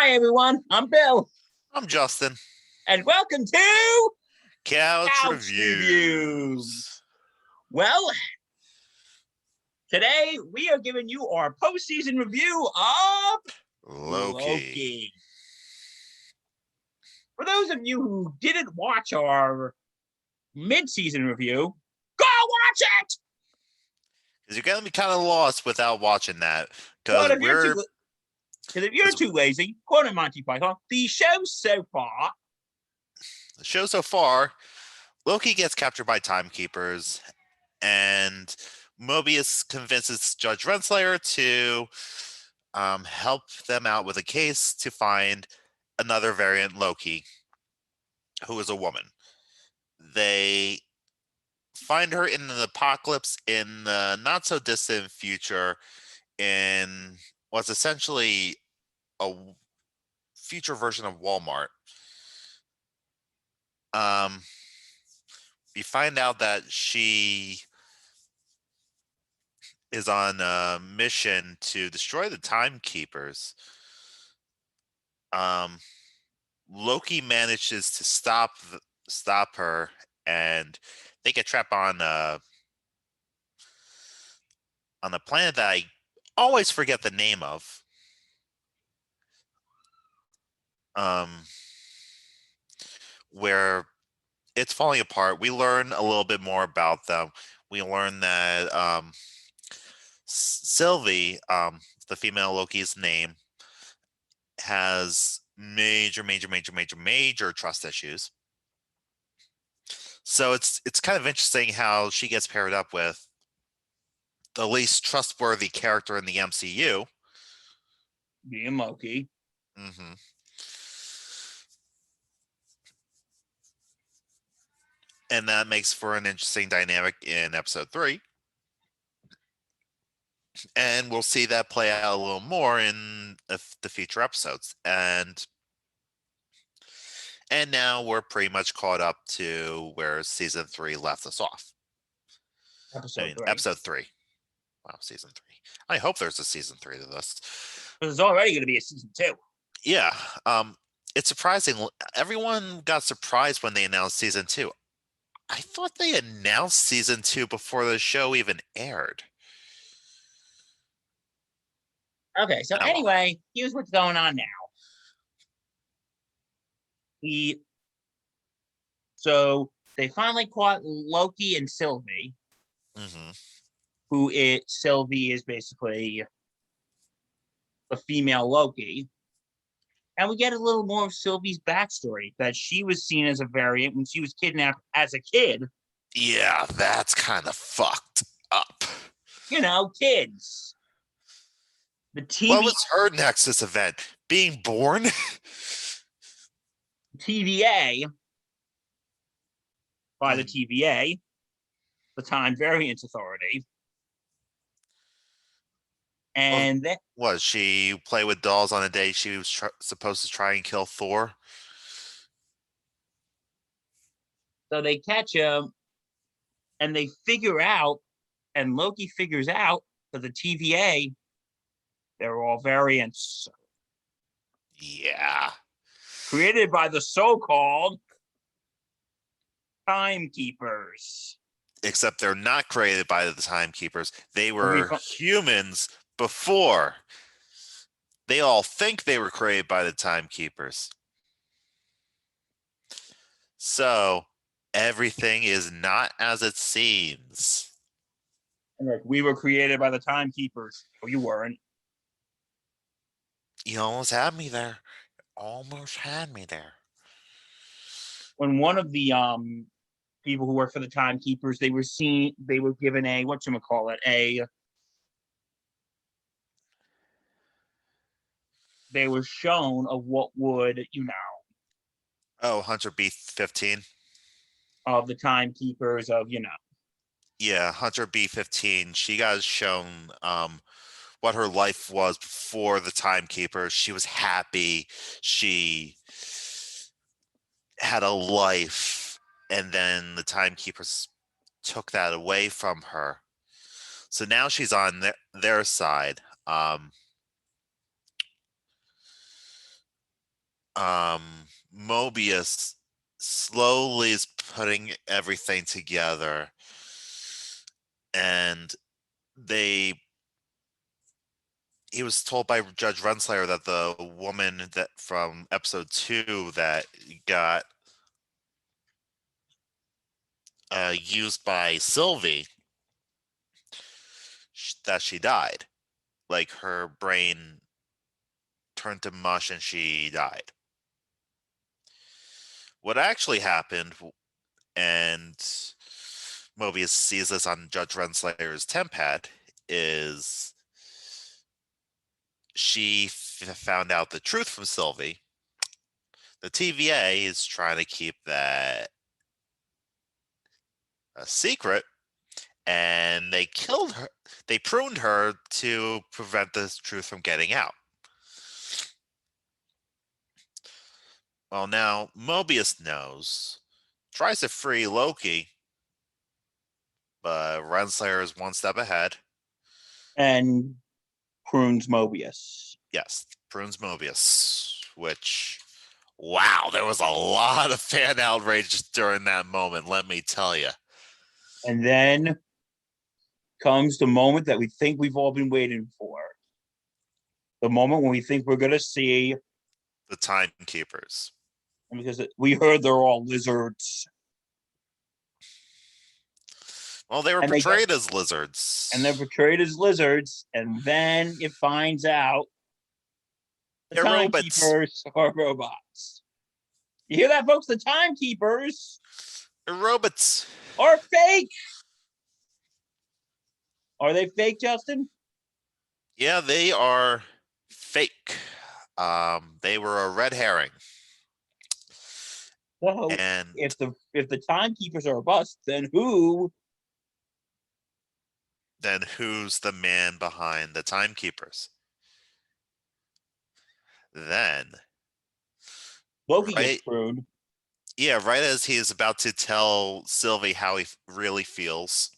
Hi, everyone. I'm Bill, I'm Justin. and welcome to Couch Reviews. Reviews. Well, today we are giving you our postseason review of Loki. For those of you who didn't watch our mid-season review, go watch it! Because you're going to be kind of lost without watching that. Because Because if you're too lazy, quote Monty Python, the show so far, Loki gets captured by timekeepers, and Mobius convinces Judge Renslayer to help them out with a case to find another variant Loki, who is a woman. They find her in the apocalypse in the not so distant future in what's essentially a future version of Walmart. We find out that she is on a mission to destroy the timekeepers. Loki manages to stop her, and they get trapped on a planet that I always forget the name of. Where it's falling apart. We learn a little bit more about them. We learn that Sylvie, the female Loki's name, has major trust issues. So it's kind of interesting how she gets paired up with the least trustworthy character in the MCU, being Loki. Mm-hmm. And that makes for an interesting dynamic in episode 3. And we'll see that play out a little more in the future episodes. And now we're pretty much caught up to where season 3 left us off. Episode 3. Wow, season 3. I hope there's a season 3 to this. There's already going to be a season 2. Yeah. It's surprising. Everyone got surprised when they announced season 2. I thought they announced season 2 before the show even aired. Okay, so anyway, here's what's going on now. So they finally caught Loki and Sylvie. Mm-hmm. Sylvie is basically the female Loki. And we get a little more of Sylvie's backstory, that she was seen as a variant when she was kidnapped as a kid. Yeah, that's kind of fucked up. You know, kids. The TV. What was her Nexus event? Being born? TVA, by the TVA, the Time Variance Authority. And then was she play with dolls on a day she was supposed to try and kill Thor? So they catch him, and they figure out, and Loki figures out that the TVA, they're all variants. Yeah. Created by the so-called timekeepers. Except they're not created by the timekeepers. They were humans before. They all think they were created by the timekeepers. So everything is not as it seems. We were created by the timekeepers. Oh, you weren't. You almost had me there. When one of the people who work for the timekeepers, they were given a they were shown of what would, Hunter B-15 of the timekeepers of, Yeah, Hunter B-15. She got shown what her life was before the timekeepers. She was happy. She had a life, and then the timekeepers took that away from her. So now she's on their side. Mobius slowly is putting everything together, and they he was told by Judge Renslayer that the woman that from episode 2 that got used by Sylvie, that she died. Like her brain turned to mush and she died. What actually happened, and Mobius sees this on Judge Renslayer's tempad, is she found out the truth from Sylvie. The TVA is trying to keep that a secret, and they killed her. They pruned her to prevent the truth from getting out. Well, now Mobius knows, tries to free Loki, but Renslayer is one step ahead. And prunes Mobius. Yes, prunes Mobius, which, wow, there was a lot of fan outrage during that moment, let me tell you. And then comes the moment that we think we've all been waiting for. The moment when we think we're going to see. The Timekeepers. Because we heard they're all lizards. Well, they were portrayed as lizards. And they're portrayed as lizards. And then it finds out the Timekeepers are robots. You hear that, folks? The Timekeepers are robots. Are fake. Are they fake, Justin? Yeah, they are fake. They were a red herring. So and if the Timekeepers are a bust, then who's the man behind the Timekeepers? Then Loki gets pruned. Yeah, right as he is about to tell Sylvie how he really feels.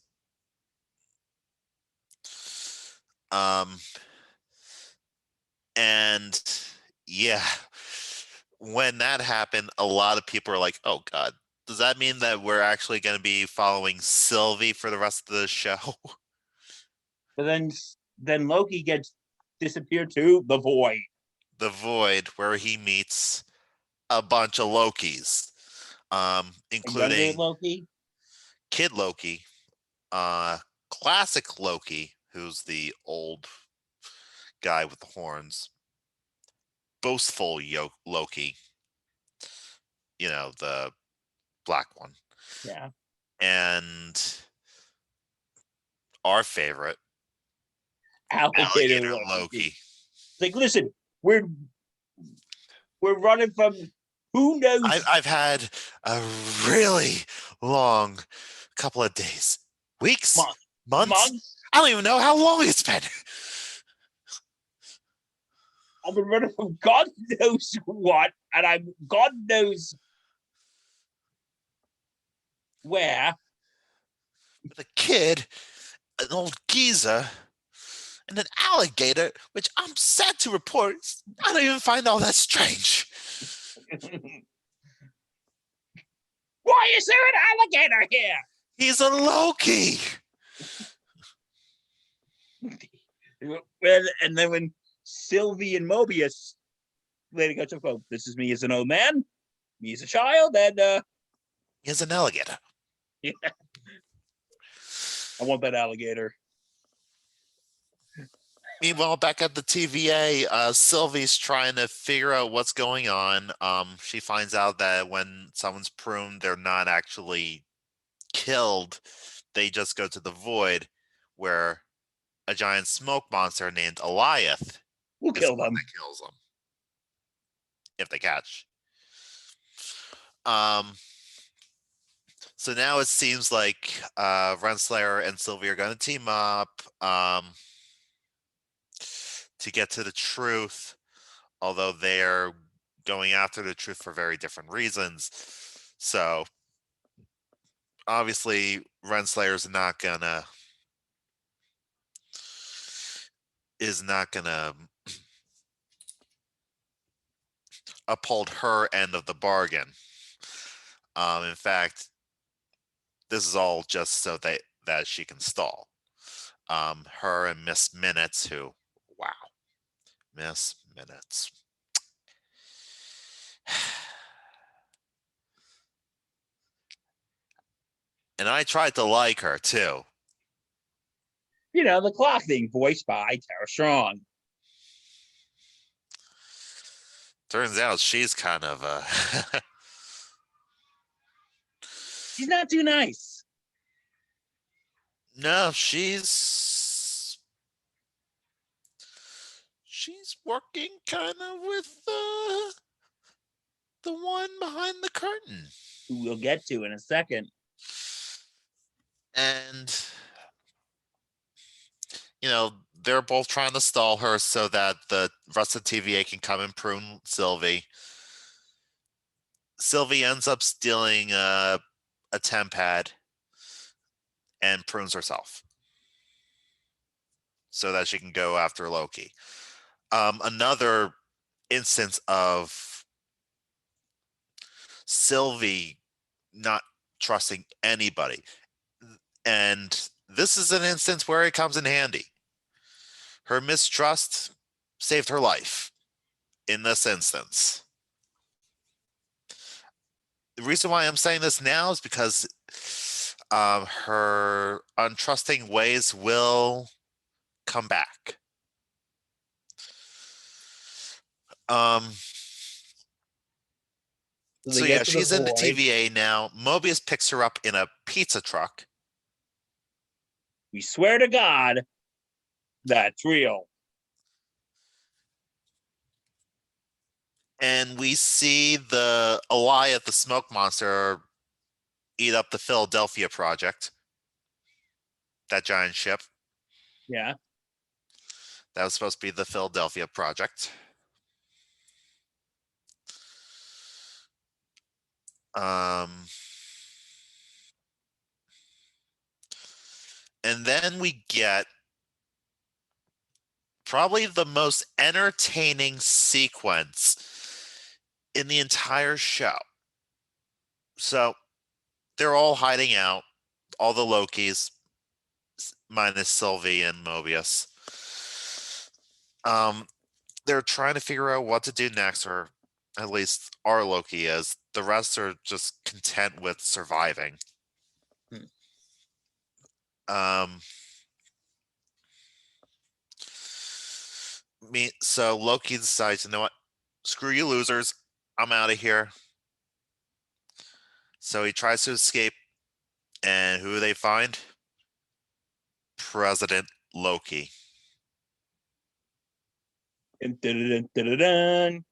And yeah, when that happened, a lot of people are like, oh God, does that mean that we're actually going to be following Sylvie for the rest of the show? But then Loki gets disappeared to the Void. The Void, where he meets a bunch of Lokis, including Loki, Kid Loki, classic Loki, who's the old guy with the horns, boastful Loki, the black one. Yeah. And our favorite, Alligator Loki. It's like, listen, we're running from who knows. I've had a really long couple of days, weeks, months. I don't even know how long it's been. I've been running from God knows what, and I'm God knows where. With a kid, an old geezer, and an alligator, which I'm sad to report, I don't even find all that strange. Why is there an alligator here? He's a Loki. And then when Sylvie and Mobius later got to vote, this is me as an old man, me as a child, and he's an alligator. Yeah. I want that alligator. Meanwhile, back at the TVA, Sylvie's trying to figure out what's going on. She finds out that when someone's pruned, they're not actually killed. They just go to the Void, where a giant smoke monster named Eliath will kill them. That kills them if they catch. So now it seems like Renslayer and Sylvie are going to team up to get to the truth, although they're going after the truth for very different reasons. So obviously Renslayer's not gonna uphold her end of the bargain. In fact, this is all just so that she can stall. Her and Miss Minutes, who, wow, Miss Minutes. And I tried to like her too. The clock thing, voiced by Tara Strong. Turns out she's kind of a. She's not too nice. No, she's working kind of with the one behind the curtain. Who we'll get to in a second. And they're both trying to stall her so that the rest of TVA can come and prune Sylvie. Sylvie ends up stealing a TemPad and prunes herself so that she can go after Loki. Another instance of Sylvie not trusting anybody. And this is an instance where it comes in handy. Her mistrust saved her life in this instance. The reason why I'm saying this now is because her untrusting ways will come back. So yeah, she's in the TVA now. Mobius picks her up in a pizza truck. We swear to God, that's real. And we see the Aliyah, the smoke monster, eat up the Philadelphia Project. That giant ship. Yeah. That was supposed to be the Philadelphia Project. And then we get probably the most entertaining sequence in the entire show. So they're all hiding out, all the Lokis, minus Sylvie and Mobius. They're trying to figure out what to do next, or at least our Loki is. The rest are just content with surviving. So Loki decides, you know what? Screw you losers. I'm out of here. So he tries to escape, and who do they find? President Loki. Dun, dun, dun, dun, dun.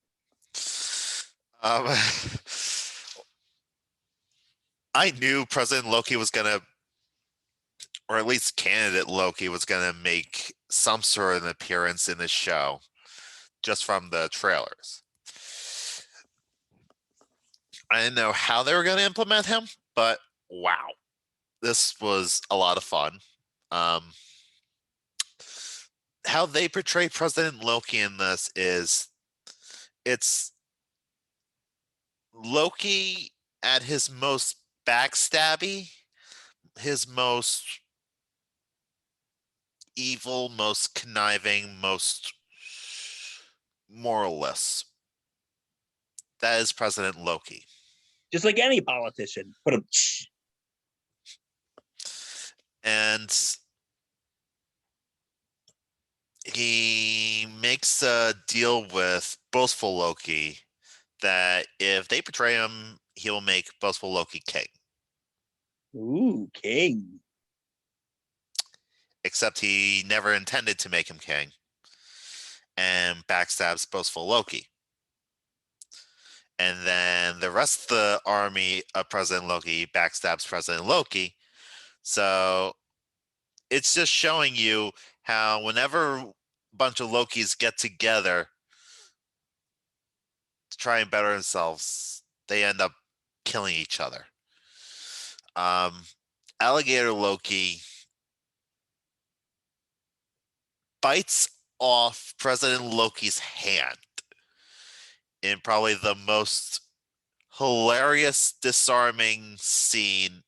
I knew President Loki was going to, or at least candidate Loki was going to make some sort of an appearance in this show just from the trailers. I didn't know how they were going to implement him, but wow, this was a lot of fun. How they portray President Loki in this is it's Loki at his most backstabby, his most evil, most conniving, most moralless. That is President Loki. Just like any politician. Put him. And he makes a deal with boastful Loki that if they betray him, he will make boastful Loki king. Ooh, king. Except he never intended to make him king and backstabs boastful Loki. And then the rest of the army of President Loki backstabs President Loki. So it's just showing you how whenever a bunch of Lokis get together to try and better themselves, they end up killing each other. Alligator Loki bites off President Loki's hand in probably the most hilarious, disarming scene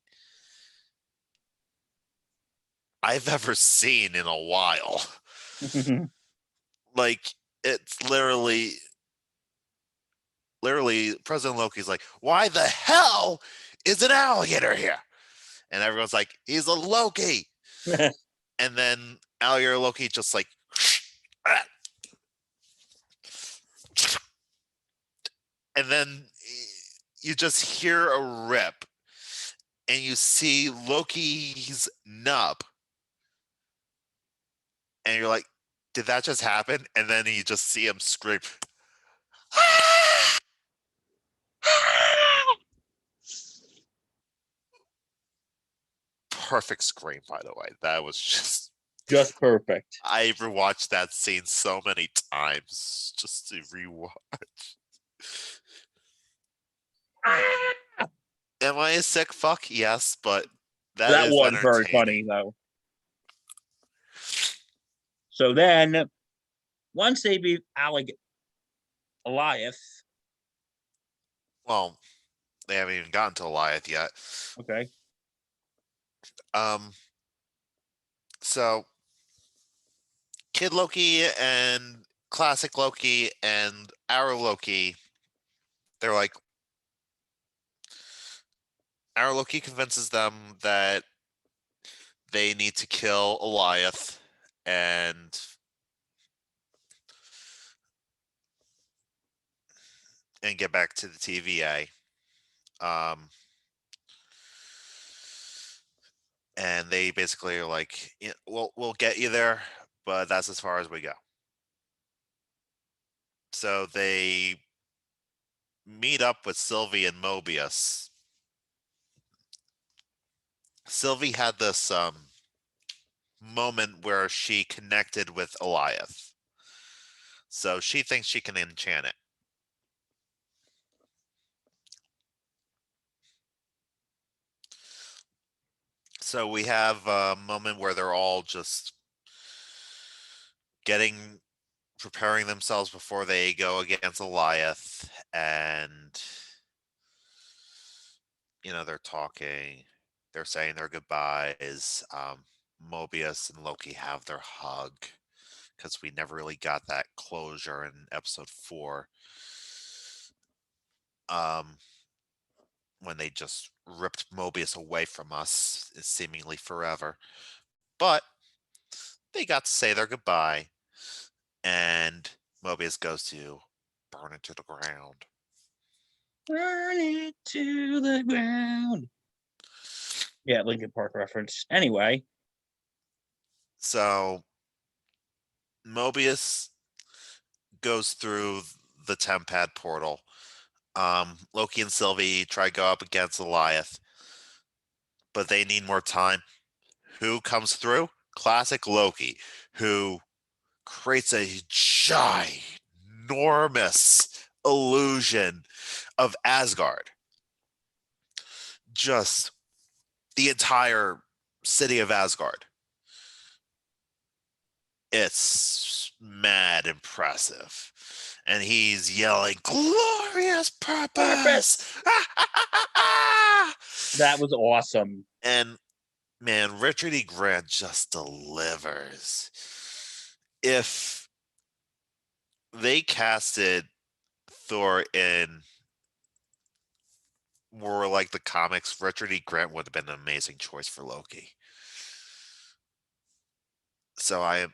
I've ever seen in a while. Like, it's literally President Loki's like, why the hell is an alligator here? And everyone's like, he's a Loki. And then alligator Loki just like, and then you just hear a rip, and you see Loki's nub, and you're like, did that just happen? And then you just see him scream. Perfect scream, by the way. That was Just perfect. I rewatched that scene so many times just to rewatch. Am I a sick fuck? Yes, but that is was very entertaining. funny, though. So then, once they beat Goliath, Well, they haven't even gotten to Goliath yet. okay, So Kid Loki and Classic Loki and Arrow Loki, they're like, Arrow Loki convinces them that they need to kill Goliath and get back to the TVA. Um, and they basically are like, "Yeah, we'll get you there, but that's as far as we go." So they meet up with Sylvie and Mobius. Sylvie had this moment where she connected with Goliath, so she thinks she can enchant it. So we have a moment where they're all just preparing themselves before they go against Goliath, and they're talking, they're saying their goodbyes. Mobius and Loki have their hug because we never really got that closure in episode 4. When they just ripped Mobius away from us, seemingly forever. But they got to say their goodbye, and Mobius goes to burn it to the ground. Burn it to the ground. Yeah, Linkin Park reference. Anyway. So Mobius goes through the Tempad portal. Loki and Sylvie try to go up against Goliath, but they need more time. Who comes through? Classic Loki, who creates a ginormous illusion of Asgard. Just the entire city of Asgard. It's mad impressive. And he's yelling, glorious purpose! That was awesome. And man, Richard E. Grant just delivers. If they casted Thor in more like the comics, Richard E. Grant would have been an amazing choice for Loki. So I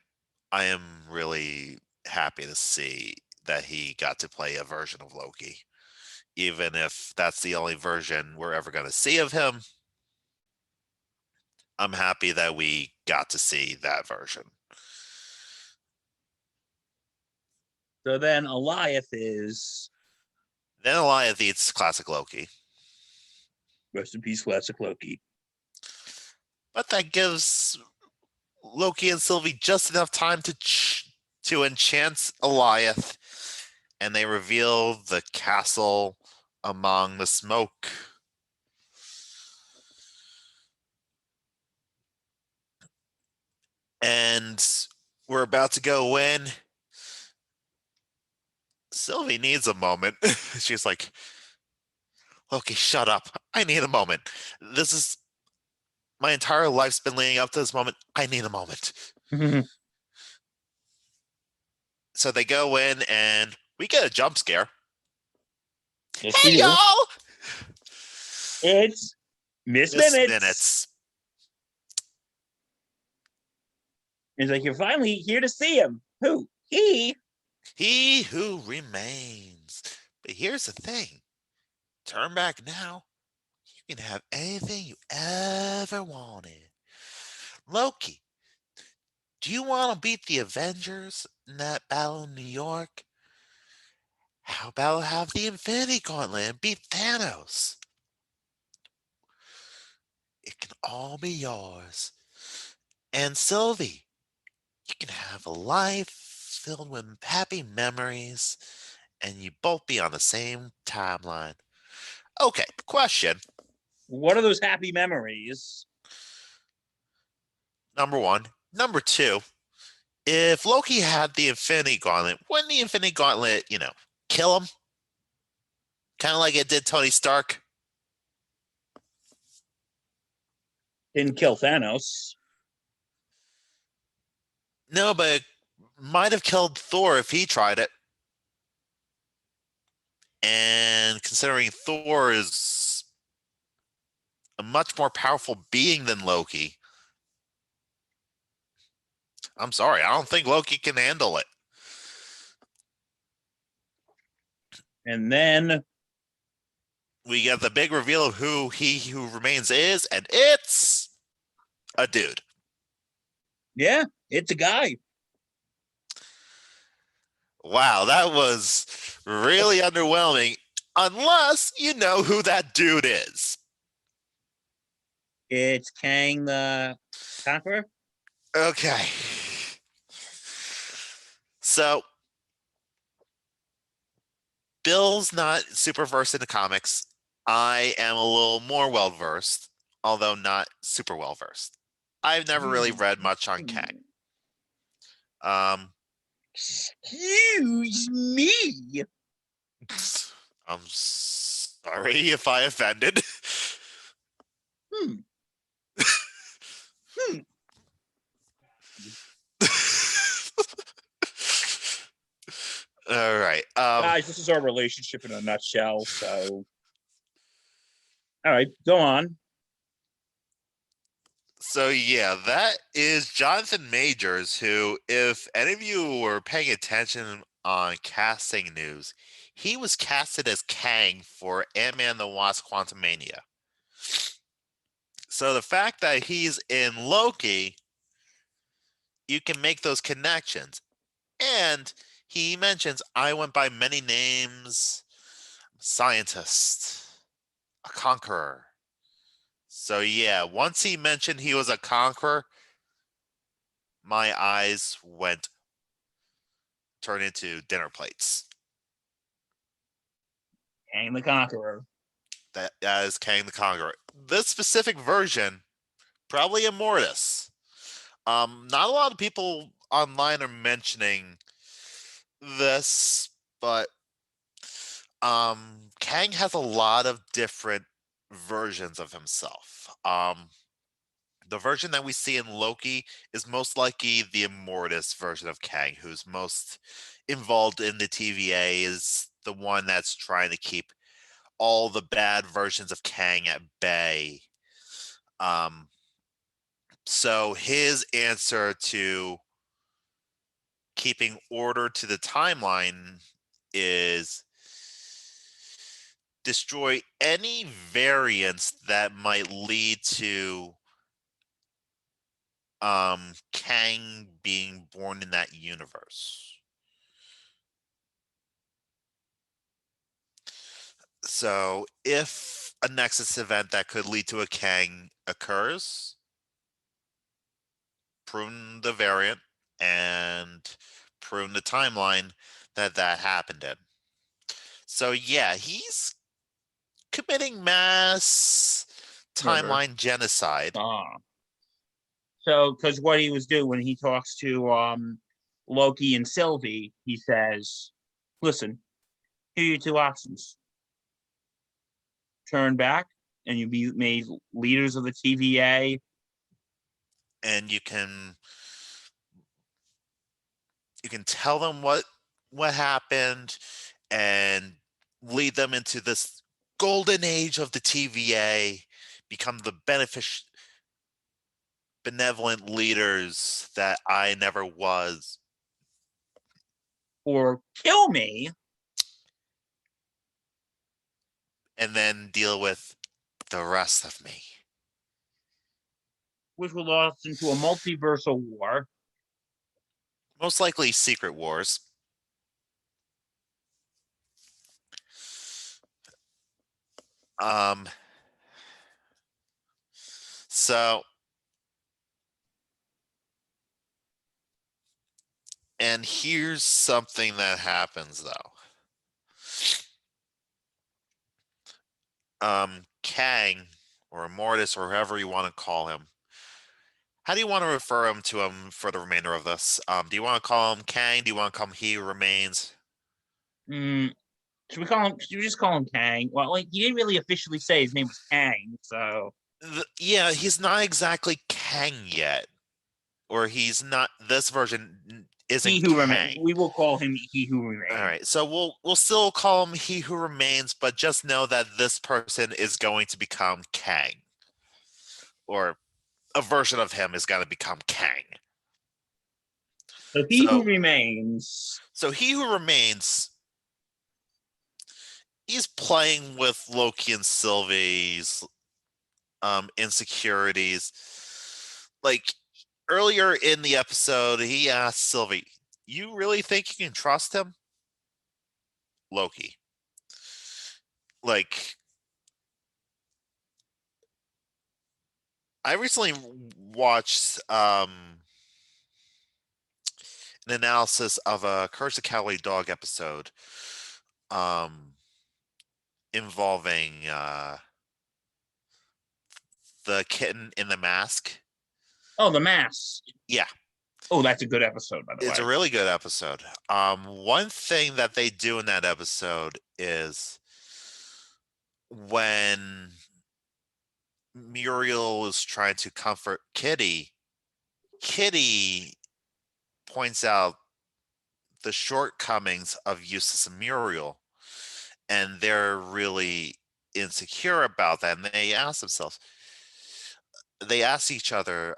am really happy to see that he got to play a version of Loki, even if that's the only version we're ever going to see of him. I'm happy that we got to see that version. So then Goliath is. Then Goliath eats classic Loki. Rest in peace, classic Loki. But that gives Loki and Sylvie just enough time to enchant Goliath, and they reveal the castle among the smoke. And we're about to go in. Sylvie needs a moment. She's like, Loki, shut up. I need a moment. This is my entire life's been leading up to this moment. I need a moment. So they go in and we get a jump scare. Yes, Hey, we do. y'all! It's Miss Miss Minutes. Minutes. He's like, you're finally here to see him. Who? He. He who remains. But here's the thing. Turn back now. You can have anything you ever wanted. Loki, do you want to beat the Avengers in that battle in New York? How about have the Infinity Gauntlet and beat Thanos? It can all be yours. And Sylvie, you can have a life filled with happy memories, and you both be on the same timeline. Okay, question. What are those happy memories? Number one. Number two, if Loki had the Infinity Gauntlet, wouldn't the Infinity Gauntlet, kill him? Kind of like it did Tony Stark? Didn't kill Thanos. No, but it might have killed Thor if he tried it. And considering Thor is a much more powerful being than Loki, I'm sorry, I don't think Loki can handle it. And then We get the big reveal of who He Who Remains is, and it's a dude. yeah, it's a guy. Wow, that was really underwhelming, unless you know who that dude is. It's Kang the Conqueror. Okay. So, Bill's not super versed in the comics. I am a little more well versed, although not super well versed. I've never really read much on Kang. Excuse me. I'm sorry if I offended. Hmm. All right. Guys, this is our relationship in a nutshell. So, all right, go on. So yeah, that is Jonathan Majors, who, if any of you were paying attention on casting news, he was casted as Kang for Ant-Man the Wasp Quantumania. So the fact that he's in Loki, you can make those connections. And he mentions, I went by many names, scientist, a conqueror. So yeah, once he mentioned he was a conqueror, my eyes turned into dinner plates. Kang the Conqueror. That is Kang the Conqueror. This specific version, probably Immortus. Not a lot of people online are mentioning this, but Kang has a lot of different versions of himself. The version that we see in Loki is most likely the Immortus version of Kang, who's most involved in the TVA, is the one that's trying to keep all the bad versions of Kang at bay. So his answer to keeping order to the timeline is destroy any variants that might lead to Kang being born in that universe. So if a Nexus event that could lead to a Kang occurs, prune the variant and prune the timeline that happened in. So yeah, he's committing mass Murder. timeline genocide. So, because what he was doing when he talks to Loki and Sylvie, he says, "Listen, Here are your two options: turn back, and you be made leaders of the TVA, and you can tell them what happened and lead them into this golden age of the TVA, become the benevolent leaders that I never was, or kill me, and then deal with the rest of me. which will launch into a multiversal war. Most likely Secret Wars. Um, so, and here's something that happens though. Kang or Mortis or whoever you want to call him. How do you want to refer him for the remainder of this? Do you want to call him Kang? Do you want to call him He Who Remains? Mm, should we call him? Should we just call him Kang? Well, like he didn't really officially say his name was Kang, so Yeah, he's not exactly Kang yet, or he's not. This version he isn't who remains. Kang. We will call him He Who All Remains. right, so we'll still call him He Who Remains, but just know that this person is going to become Kang, or a version of him is going to become Kang. So He Who So, Remains. so He Who Remains, he's playing with Loki and Sylvie's insecurities. Like earlier in the episode, he asked Sylvie, "You really think you can trust him?" Loki. Like, I recently watched an analysis of a Courage the Cowardly Dog episode um, involving the kitten in the mask. Oh, The Mask. Yeah, Oh, that's a good episode, by the it's way. a really good episode. One thing that they do in that episode is when Muriel is trying to comfort Kitty, Kitty points out the shortcomings of Eustace and Muriel, and they're really insecure about that. And they ask each other,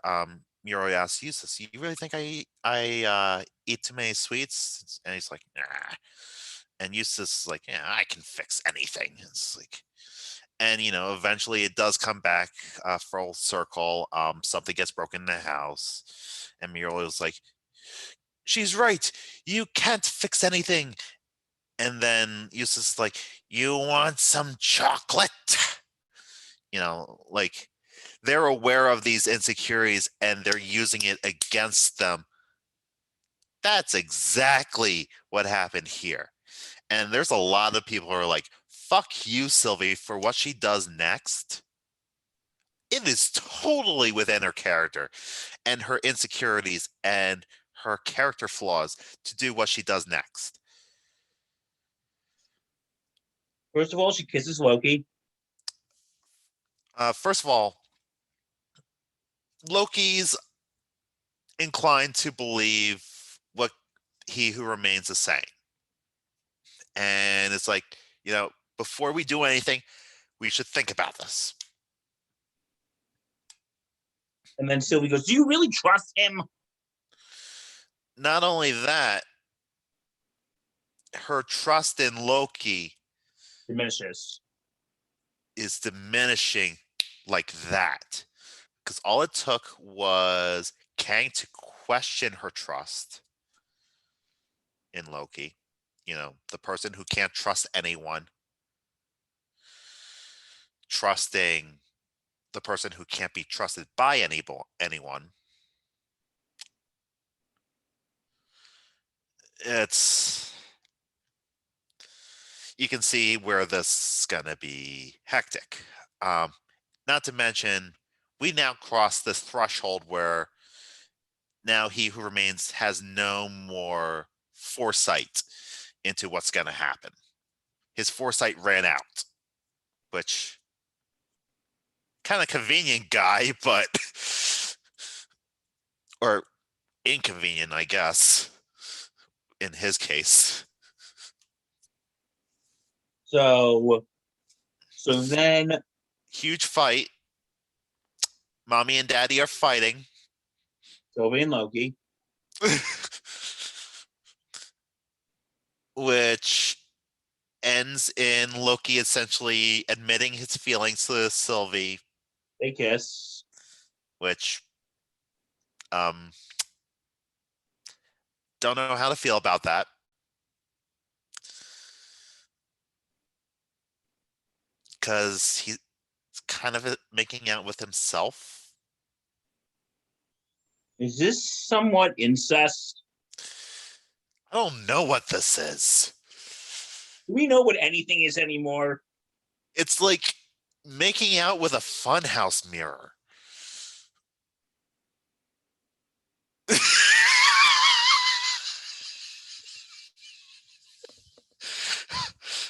Muriel asks Eustace, "You really think I eat too many sweets?" And he's like, "Nah." And Eustace is like, "Yeah, I can fix anything." It's like, and eventually it does come back full circle. Something gets broken in the house, and Muriel is like, "She's right. You can't fix anything." And then Eustace is like, "You want some chocolate?" Like they're aware of these insecurities and they're using it against them. That's exactly what happened here. And there's a lot of people who are like, "Fuck you, Sylvie, for what she does next." It is totally within her character and her insecurities and her character flaws to do what she does next. First of all, she kisses Loki. First of all, Loki's inclined to believe what He Who Remains is saying. And it's like, before we do anything, we should think about this. And then Sylvie goes, "Do you really trust him?" Not only that, her trust in Loki Diminishes. is diminishing like that. Because all it took was Kang to question her trust in Loki. The person who can't trust anyone, trusting the person who can't be trusted by anyone. It's You can see where this is gonna be hectic. Um, Not to mention, we now cross this threshold where now He Who Remains has no more foresight into what's going to happen. his foresight ran out, which kind of convenient guy, but or inconvenient, I guess, in his case. So then Huge fight. Mommy and Daddy are fighting. Sylvie and Loki. Which ends in Loki essentially admitting his feelings to Sylvie, They kiss. which don't know how to feel about that. Because he's kind of making out with himself. Is this somewhat incest? I don't know what this is. Do we know what anything is anymore? It's like making out with a funhouse mirror.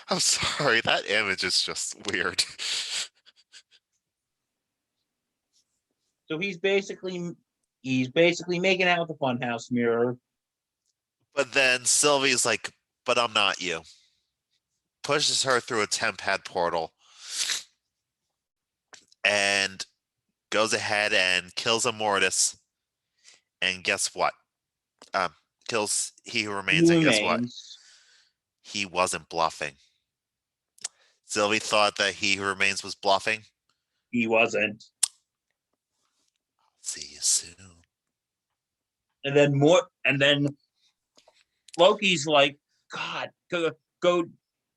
I'm sorry, that image is just weird. So he's basically making out with the funhouse mirror. But then Sylvie's like, but I'm not you. Pushes her through a temp pad portal and goes ahead and kills Immortus. And guess what? Kills He Who Remains, He and guess what? remains. He wasn't bluffing. Sylvie thought that He Who Remains was bluffing. He wasn't. See you soon. And then Loki's like, God, go.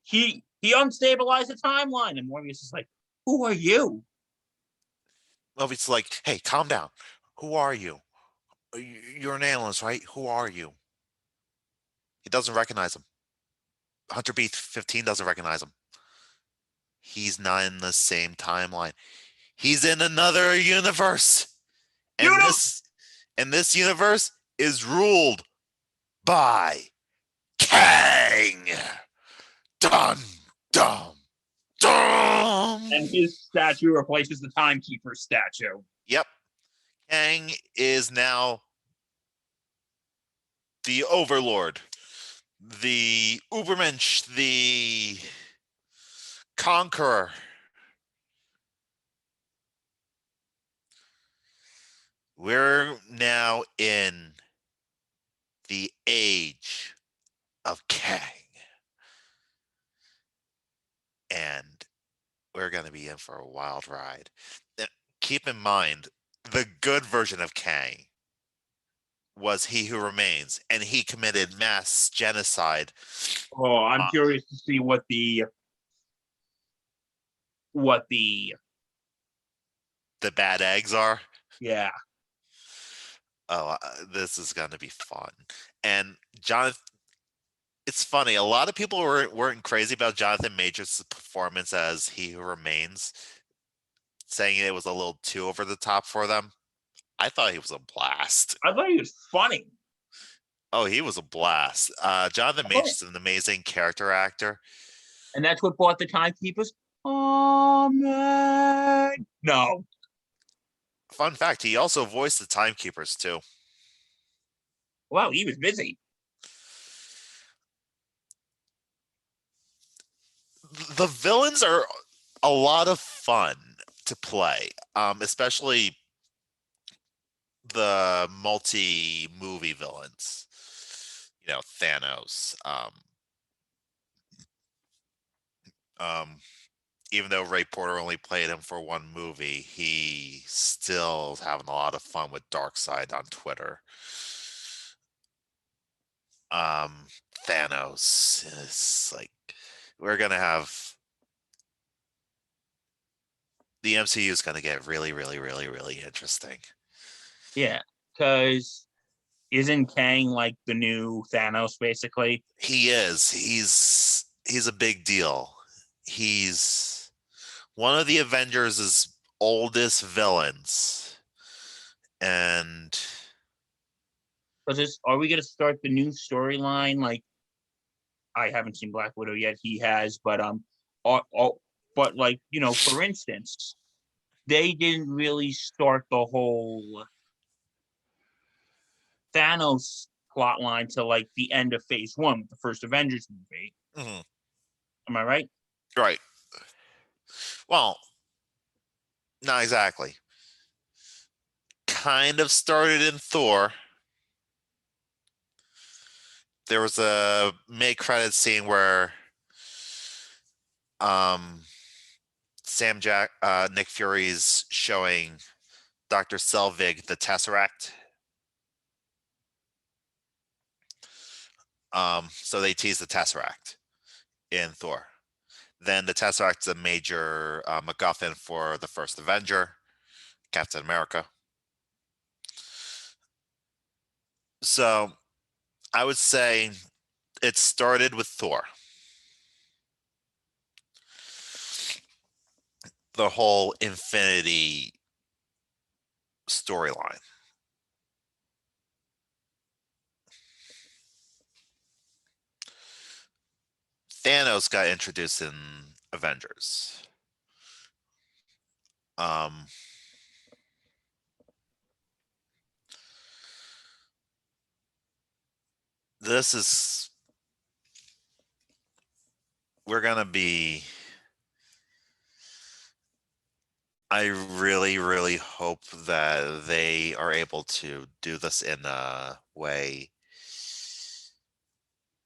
He unstabilized the timeline, and Morbius is like, who are you? Loki's like, hey, calm down. Who are you? You're an analyst, right? Who are you? He doesn't recognize him. Hunter B-15 doesn't recognize him. He's not in the same timeline. He's in another universe. And this universe is ruled by Kang. Dun dun dun. And his statue replaces the Timekeeper statue. Yep. Kang is now the Overlord, the Ubermensch, the Conqueror. We're now in the age of Kang. And we're going to be in for a wild ride. Now, keep in mind, the good version of Kang was He Who Remains, and he committed mass genocide. Oh, I'm curious to see what the bad eggs are. Yeah. Oh, this is going to be fun. And Jonathan, it's funny. A lot of people weren't crazy about Jonathan Majors' performance as He Who Remains, saying it was a little too over the top for them. I thought he was a blast. I thought he was funny. Oh, he was a blast. Jonathan Majors is an amazing character actor. And that's what brought the Timekeepers. Oh, man. No. Fun fact, he also voiced the Timekeepers, too. Wow, he was busy. The villains are a lot of fun to play, especially the multi-movie villains. You know, Thanos. Even though Ray Porter only played him for one movie, he still having a lot of fun with Darkseid on Twitter. Thanos is like, we're gonna have the MCU is gonna get really, really, really, really interesting. Yeah, because isn't Kang like the new Thanos, basically? He is. He's a big deal. He's one of the Avengers' oldest villains. And Because are we going to start the new storyline? Like, I haven't seen Black Widow yet. He has, but but like for instance, they didn't really start the whole Thanos plot line till like the end of Phase 1 with the first Avengers movie. Mhm. Am I right? Right. Well, not exactly. Kind of started in Thor. There was a mid-credit scene where um Nick Fury's showing Dr. Selvig the Tesseract. So they tease the Tesseract in Thor. Then the Tesseract's a major MacGuffin for the first Avenger, Captain America. So I would say it started with Thor. The whole Infinity storyline. Thanos got introduced in Avengers. Um, this is we're gonna be. I really, really hope that they are able to do this in a way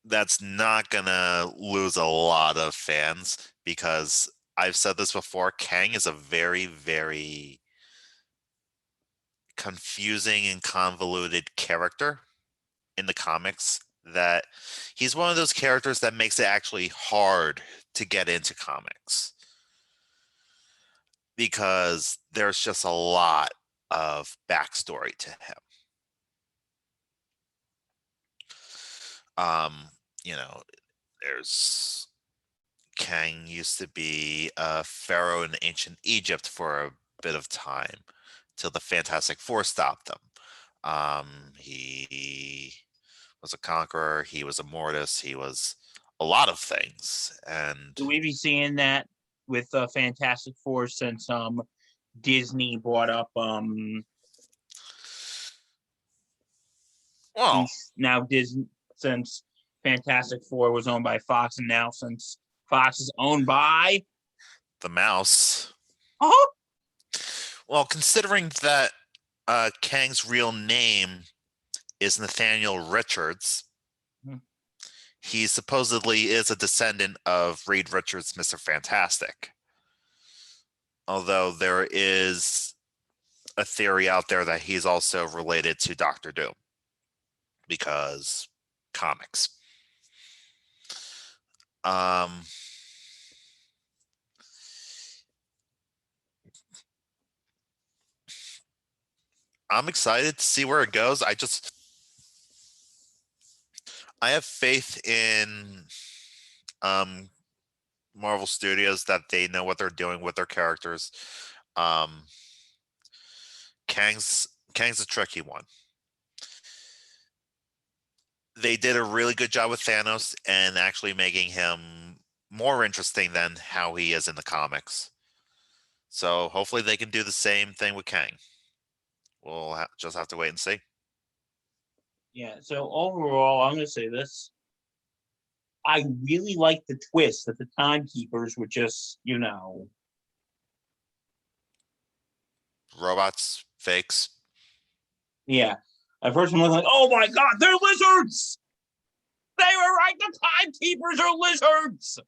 that's not gonna lose a lot of fans, because I've said this before, Kang is a very, very confusing and convoluted character in the comics, that he's one of those characters that makes it actually hard to get into comics, because there's just a lot of backstory to him. Um, you know, there's Kang used to be a pharaoh in ancient Egypt for a bit of time till the Fantastic Four stopped them. He was a conqueror. He was a mortis. He was a lot of things. And Do we be seeing that with Fantastic Four since Disney bought up well, now Disney, since Fantastic Four was owned by Fox, and now since Fox is owned by the mouse. oh Well, considering that Kang's real name is Nathaniel Richards, he supposedly is a descendant of Reed Richards' Mr. Fantastic. Although there is a theory out there that he's also related to Doctor Doom, because comics. I'm excited to see where it goes. I have faith in Marvel Studios that they know what they're doing with their characters. Um, Kang's a tricky one. They did a really good job with Thanos and actually making him more interesting than how he is in the comics. So hopefully they can do the same thing with Kang. We'll just have to wait and see. yeah. So overall, I'm gonna say this. I really like the twist that the timekeepers were just, Robots, fakes. yeah. At first, I'm like, oh my god, they're lizards. They were right. The timekeepers are lizards.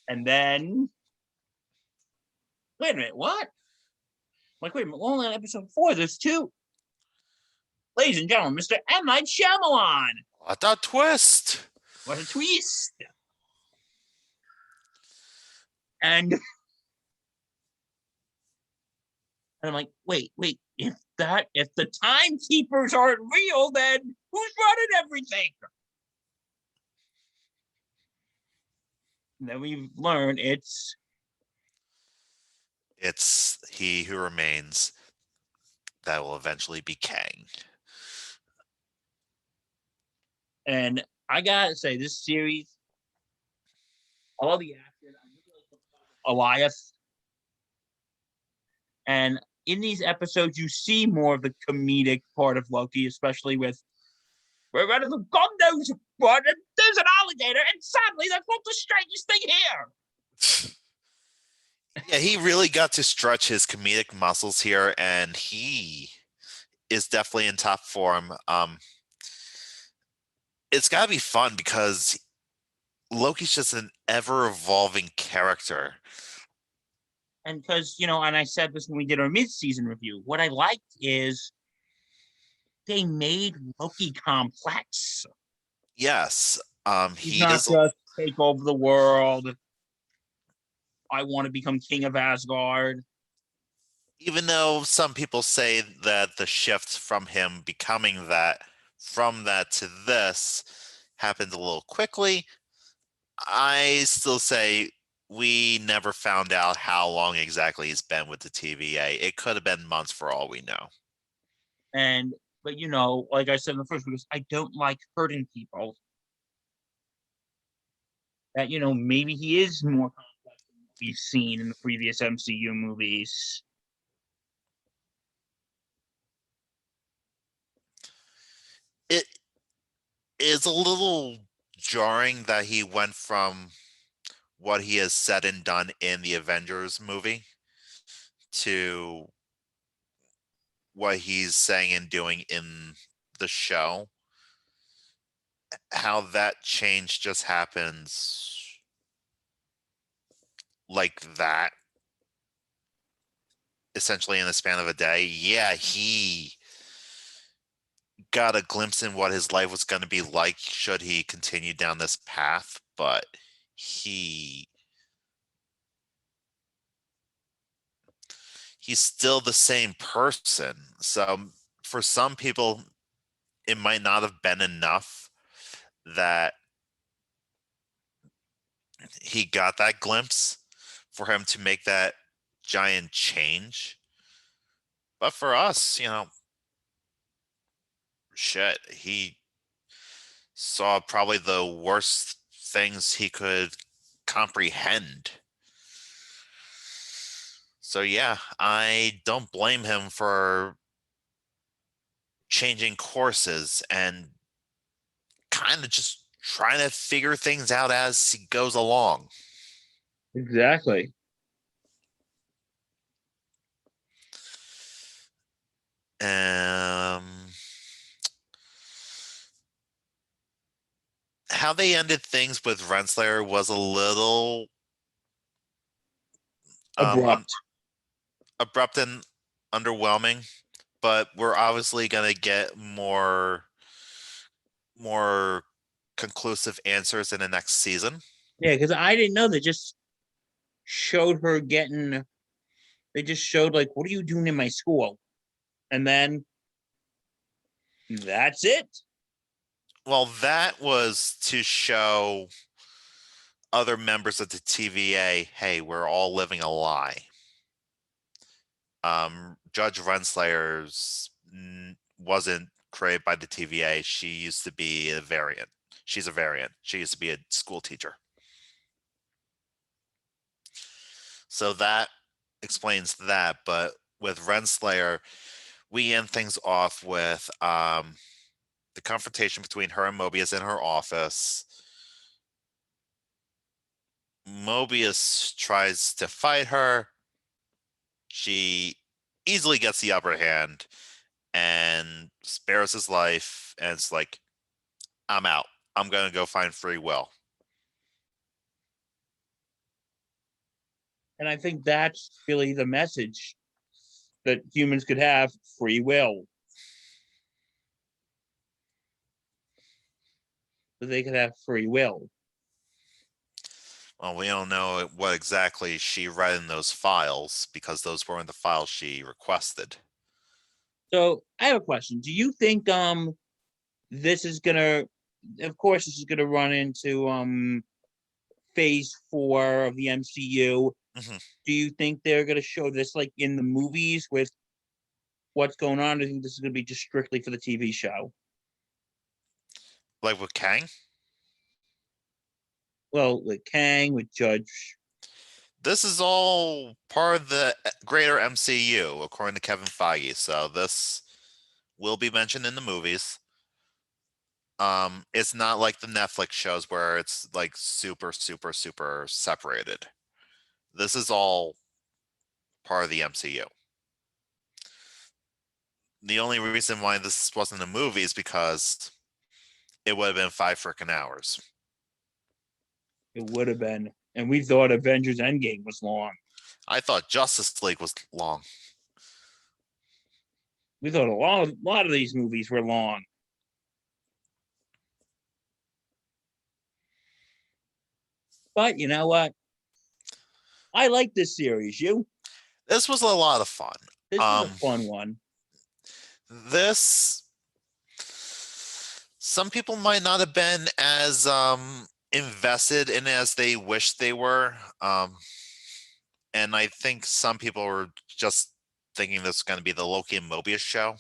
And then, wait a minute, what? Like, wait a minute, only on episode 4, there's 2. Ladies and gentlemen, Mr. M. Night Shyamalan. What a twist! What a twist. And I'm like, wait, if the timekeepers aren't real, then who's running everything? And then we've learned it's he who remains that will eventually be Kang. and I gotta say, this series, all the action, I really like Elias. And in these episodes, you see more of the comedic part of Loki, especially with we're running the God knows what, and there's an alligator, and sadly, that's not the strangest thing here. Yeah, he really got to stretch his comedic muscles here, and he is definitely in top form. It's got to be fun because Loki's just an ever evolving character. And because, and I said this when we did our mid-season review, what I liked is they made Loki complex. Yes, He's he not does. just take over the world. I want to become king of Asgard. Even though some people say that the shift from him becoming that, from that to this, happened a little quickly, I still say we never found out how long exactly he's been with the TVA. It could have been months for all we know. But like I said in the first because I don't like hurting people. That maybe he is more complex than what we've seen in the previous MCU movies. It is a little jarring that he went from what he has said and done in the Avengers movie to what he's saying and doing in the show. How that change just happens like that, essentially in the span of a day. Yeah, he got a glimpse in what his life was going to be like should he continue down this path, but he's still the same person. So for some people, it might not have been enough that he got that glimpse for him to make that giant change. But for us, shit, he saw probably the worst things he could comprehend. So yeah, I don't blame him for changing courses and kind of just trying to figure things out as he goes along. Exactly. Um, how they ended things with Renslayer was a little Abrupt. abrupt and underwhelming, but we're obviously gonna get more conclusive answers in the next season. Yeah, because I didn't know they just showed her getting. They just showed like, what are you doing in my school? And then that's it. Well, that was to show other members of the TVA, hey, we're all living a lie. Judge Renslayer's wasn't created by the TVA. She used to be a variant. She's a variant. She used to be a school teacher. So that explains that. But with Renslayer, we end things off with the confrontation between her and Mobius in her office. Mobius tries to fight her. She easily gets the upper hand and spares his life. And it's like, I'm out. I'm going to go find free will. And I think that's really the message that humans could have free will. That they could have free will. Well, we don't know what exactly she read in those files because those weren't the files she requested. So I have a question. Do you think this is gonna of course this is gonna run into phase 4 of the MCU. Mm-hmm. Do you think they're gonna show this like in the movies with what's going on? Or do you think this is gonna be just strictly for the TV show? Like with Kang? Well, with Kang, with Judge. This is all part of the greater MCU, according to Kevin Feige. So this will be mentioned in the movies. It's not like the Netflix shows where it's like super, super, super separated. This is all part of the MCU. The only reason why this wasn't a movie is because it would have been 5 freaking hours. It would have been, and we thought Avengers Endgame was long. I thought Justice League was long. We thought a lot of these movies were long. But you know what? I like this series. You? This was a lot of fun. This was a fun one. This some people might not have been as invested in it as they wish they were. And I think some people were just thinking this was going to be the Loki and Mobius show,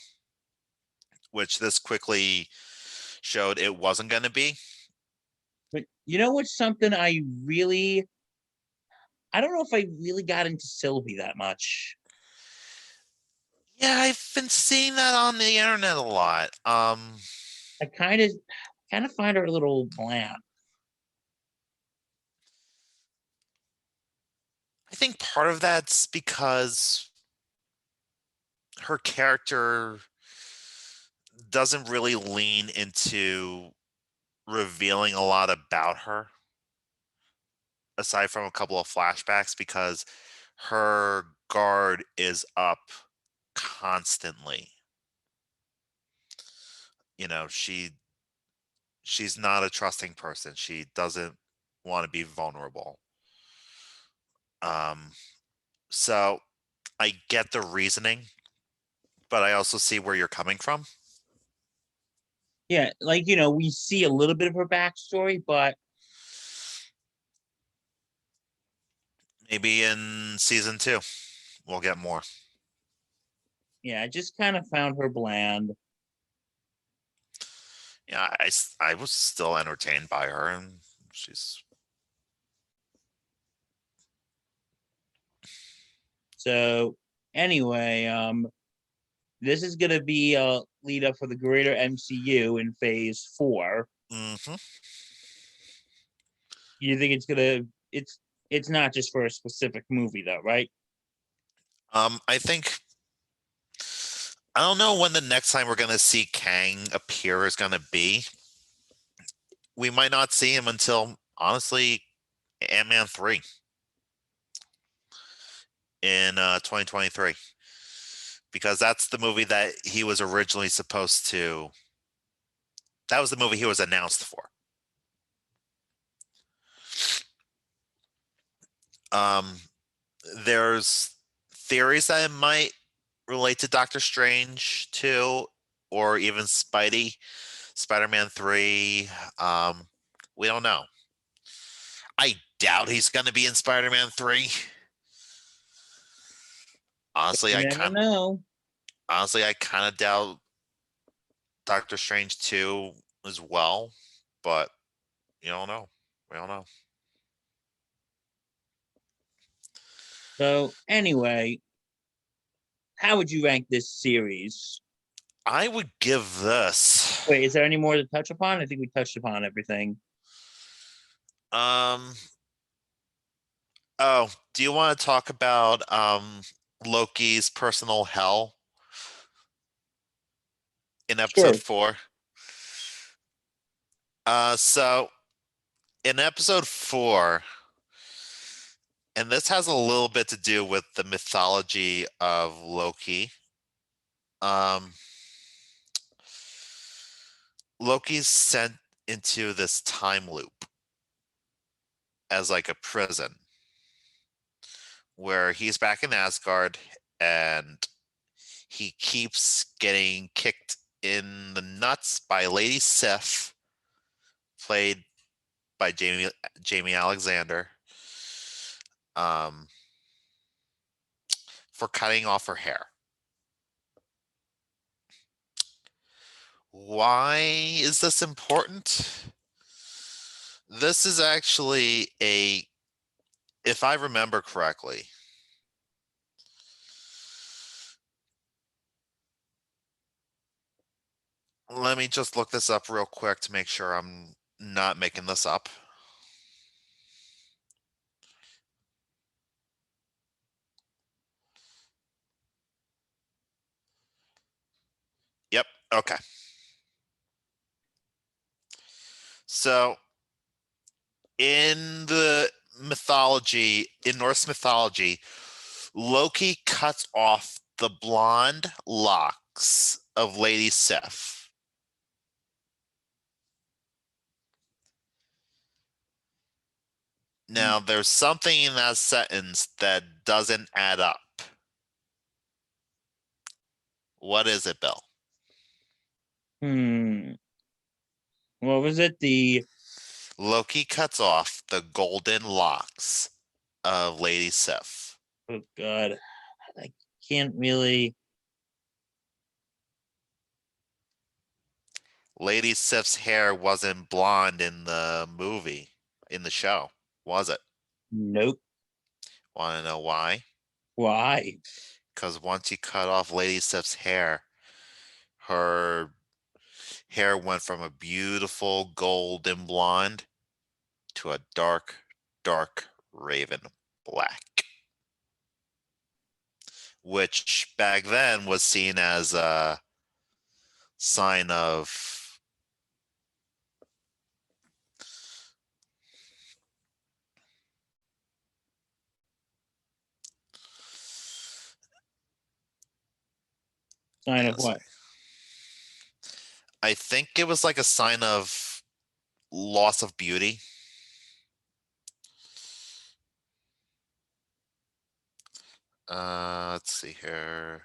which this quickly showed it wasn't going to be. But you know what's something I don't know if I really got into Sylvie that much. Yeah, I've been seeing that on the internet a lot. I kind of find her a little bland. I think part of that's because her character doesn't really lean into revealing a lot about her aside from a couple of flashbacks because her guard is up constantly. You know, she's not a trusting person. She doesn't want to be vulnerable. Um so I get the reasoning, but I also see where you're coming from. Yeah, like we see a little bit of her backstory, but Maybe in season 2 we'll get more. yeah, I just kind of found her bland. Yeah, I was still entertained by her, and she's So anyway, this is gonna be a lead up for the greater MCU in Phase 4. hmm You think it's not just for a specific movie though, right? I think I don't know when the next time we're gonna see Kang appear is gonna be. We might not see him until honestly Ant-Man 3 in 2023 because that's the movie that he was originally supposed to. That was the movie he was announced for. Um, there's theories that it might relate to Doctor Strange too, or even Spidey, Spider-Man 3. We don't know. I doubt he's going to be in Spider-Man 3. Honestly, You I never kind know. honestly I kind of doubt Doctor Strange 2 as well, but you don't know. We don't know. So anyway, how would you rank this series? I would give this Wait, is there any more to touch upon? I think we touched upon everything. um oh, do you want to talk about Loki's personal hell in episode Sure. 4? So in episode 4, and this has a little bit to do with the mythology of Loki. Um, Loki's sent into this time loop as like a prison where he's back in Asgard and he keeps getting kicked in the nuts by Lady Sif, played by Jamie Alexander, um, for cutting off her hair. Why is this important? This is actually if I remember correctly, let me just look this up real quick to make sure I'm not making this up. Yep. Okay. So in Norse mythology, Loki cuts off the blonde locks of Lady Sif. Now, there's something in that sentence that doesn't add up. What is it, Bill? What was it? The Loki cuts off the golden locks of Lady Sif. oh god, I can't really. Lady Sif's hair wasn't blonde in the movie, in the show, was it? Nope. Want to know why? Why? Because once you cut off Lady Sif's hair, her hair went from a beautiful golden blonde to a dark, dark raven black, which back then was seen as a sign of Sign hang of on a what? second. I think it was like a sign of loss of beauty. Let's see here.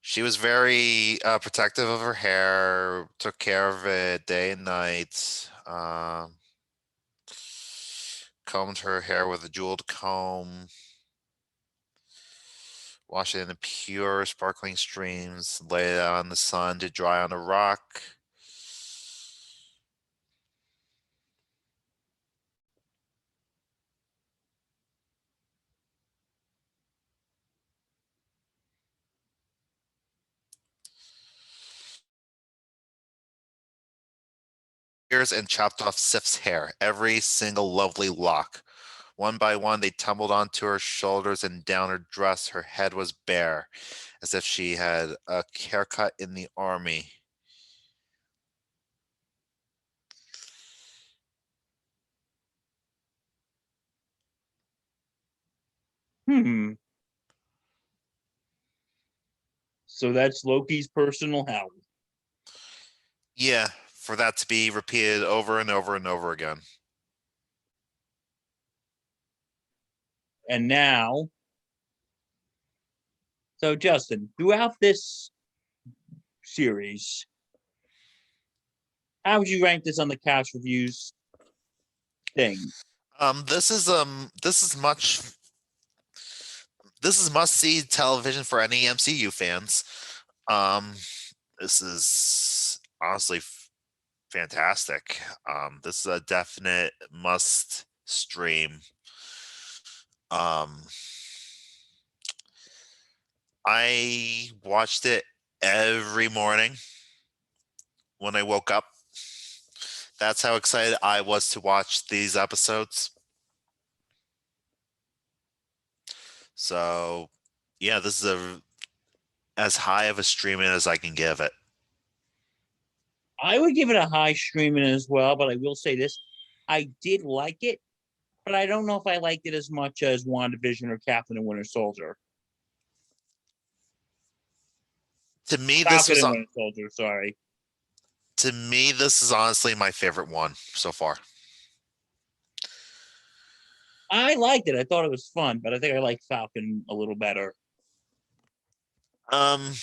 She was very protective of her hair, took care of it day and night. Combed her hair with a jeweled comb, washed it in the pure, sparkling streams, laid it out in the sun to dry on a rock. Ears and chopped off Sif's hair, every single lovely lock. One by one, they tumbled onto her shoulders and down her dress. Her head was bare, as if she had a haircut in the army. Hmm. So that's Loki's personal hell. Yeah, for that to be repeated over and over and over again. And now, so Justin, throughout this series, how would you rank this on the Couch Reviews thing? This is must see television for any MCU fans. Um, this is honestly fantastic. This is a definite must stream. Um, I watched it every morning when I woke up. That's how excited I was to watch these episodes. So, yeah, this is as high of a streaming as I can give it. I would give it a high streaming as well, but I will say this: I did like it, but I don't know if I liked it as much as WandaVision or Captain and Winter Soldier. To me, this Falcon was and Winter Soldier, sorry. to me this is honestly my favorite one so far. I liked it. I thought it was fun, but I think I like Falcon a little better. Um,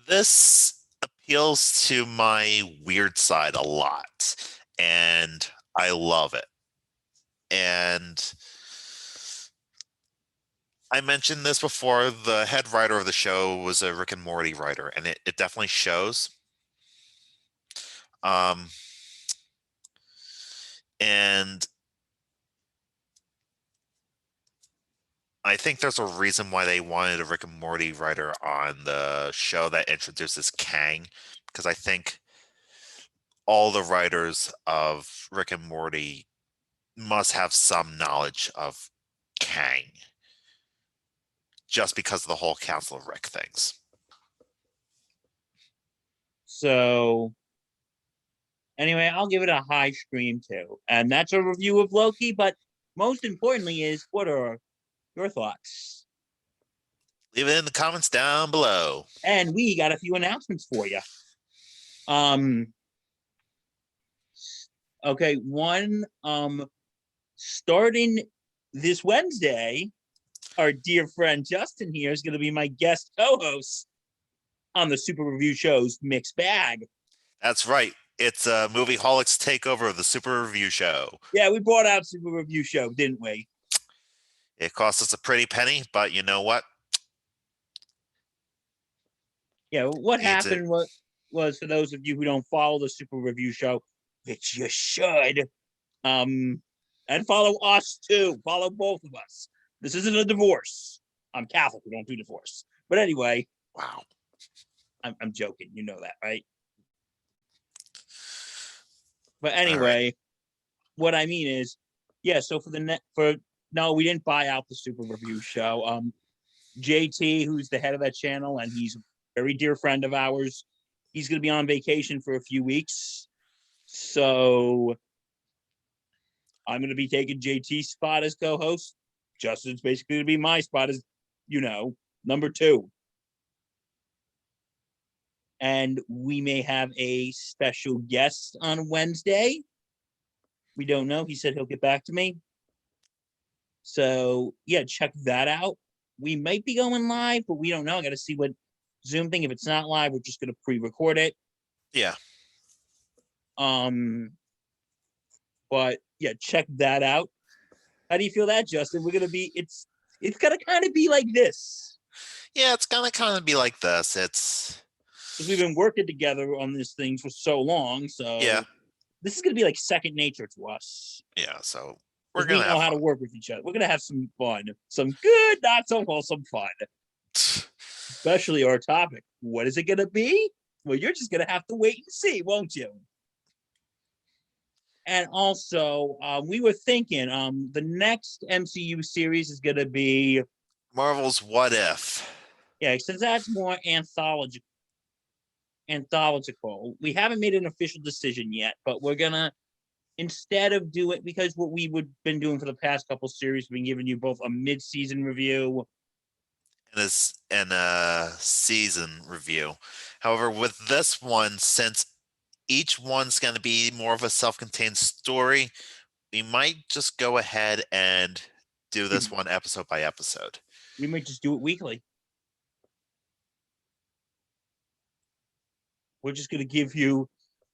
this appeals to my weird side a lot, and I love it. And I mentioned this before. The head writer of the show was a Rick and Morty writer, and it definitely shows. Um, and I think there's a reason why they wanted a Rick and Morty writer on the show that introduces Kang, because I think all the writers of Rick and Morty must have some knowledge of Kang, just because of the whole Council of Rick things. So anyway, I'll give it a high stream too. And that's a review of Loki. But most importantly is, what are your thoughts? Leave it in the comments down below. And we got a few announcements for you. Okay, one, starting this Wednesday, our dear friend Justin here is going to be my guest co-host on the Super Review Show's Mixed Bag. That's right. It's a Movie Holics takeover of the Super Review Show. Yeah, we brought out Super Review Show, didn't we? It cost us a pretty penny, but you know what? Yeah, what happened was, for those of you who don't follow the Super Review Show, which you should, and follow us too. Follow both of us. This isn't a divorce. I'm Catholic. We don't do divorce. But anyway, Wow. I'm joking. You know that, right? But anyway, what I mean is, yeah. So no, we didn't buy out the Super Review Show. JT, who's the head of that channel, and he's a very dear friend of ours, he's going to be on vacation for a few weeks. So I'm going to be taking JT's spot as co-host. Justin's basically going to be my spot as, number 2. And we may have a special guest on Wednesday. We don't know. He said he'll get back to me. So, yeah, check that out. We might be going live, but we don't know. I got to see what Zoom thing. If it's not live, we're just going to pre-record it. Yeah. But yeah, check that out. How do you feel that, Justin? We're going to be, it's going to kind of be like this. Yeah, it's going to kind of be like this. Because we've been working together on this thing for so long. So yeah, this is going to be like second nature to us. Yeah, so we're going to know how to work with each other. We're going to have some fun, some good, not so wholesome fun. Especially our topic. What is it going to be? Well, you're just going to have to wait and see, won't you? And also, we were thinking the next MCU series is going to be Marvel's What If. Yeah, since that's more anthological. We haven't made an official decision yet, but we're going to, instead of do it, because what we would been doing for the past couple series, we've been giving you both a mid-season review and a season review. However, with this one, since each one's going to be more of a self-contained story, we might just go ahead and do this one episode by episode. We might just do it weekly. We're just going to give you,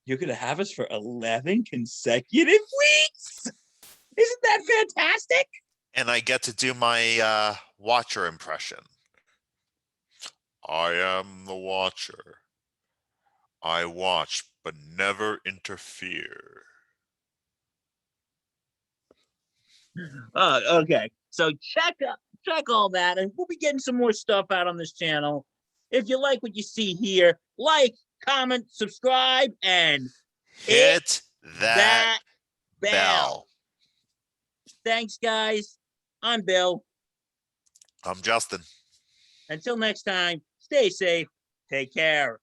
you're going to have us for 11 consecutive weeks. Isn't that fantastic? And I get to do my Watcher impression. I am the Watcher. I watch, but never interfere. Okay. So check all that, and we'll be getting some more stuff out on this channel. If you like what you see here, like, comment, subscribe, and hit that bell. Thanks, guys. I'm Bill. I'm Justin. Until next time, stay safe. Take care.